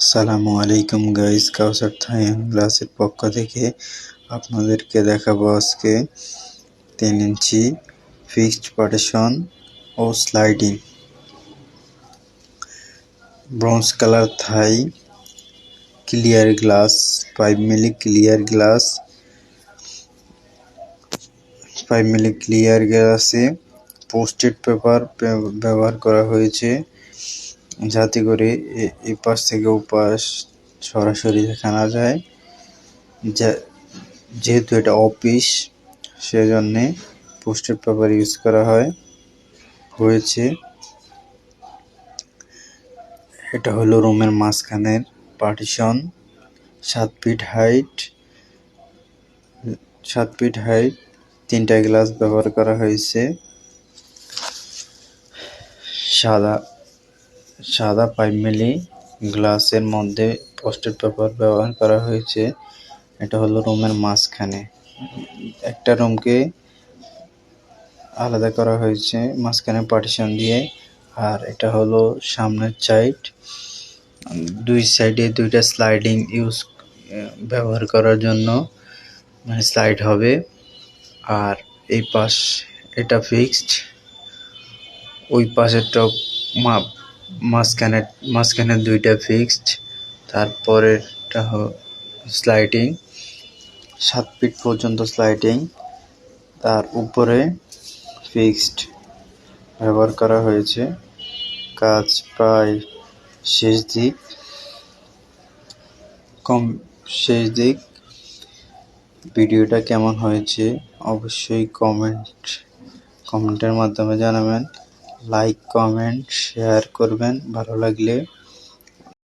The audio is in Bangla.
আসসালামু আলাইকুম গাইস, কাউসার থাইম গ্লাসের পক্ষ থেকে আপনাদেরকে দেখাবো আজকে 3 ইঞ্চি ফিক্সড পার্টিশন ও স্লাইডিং ব্রোঞ্জ কালার থাই ক্লিয়ার গ্লাস 5 মিলি ক্লিয়ার গ্লাসে পোস্টেড পেপার ব্যবহার করা হয়েছে যাতে করে এই পাশ থেকে ওপাশ সরাসরি দেখা না যায়। যেহেতু এটা অফিস, সেজন্য পোস্টেড পেপার ইউজ করা হয়েছে। এটা হলো রুমের মাঝখানের পার্টিশন, 7 ফিট হাইট 3টা গ্লাস ব্যবহার করা হয়েছে। সাদা 5 মিলি গ্লাসের মধ্যে পোস্টেড পেপার ব্যবহার করা হয়েছে। এটা হলো রুমের মাঝখানে, একটা রুমকে আলাদা করা হয়েছে মাঝখানে পার্টিশন দিয়ে। আর এটা হলো সামনের সাইড, দুই সাইডে 2টা স্লাইডিং ব্যবহার করার জন্য, মানে স্লাইড হবে। আর এই পাশ এটা ফিক্সড, ওই পাশেরটা মাঝখানে 2টা ফিক্সড, তারপরেরটা স্লাইডিং 7 ফিট পর্যন্ত স্লাইডিং, তার উপরে ফিক্সড ব্যবহার করা হয়েছে। কাজ প্রায় শেষ দিক। ভিডিওটা কেমন হয়েছে অবশ্যই কমেন্টের মাধ্যমে জানাবেন। লাইক, কমেন্ট, শেয়ার করবেন ভালো লাগলে।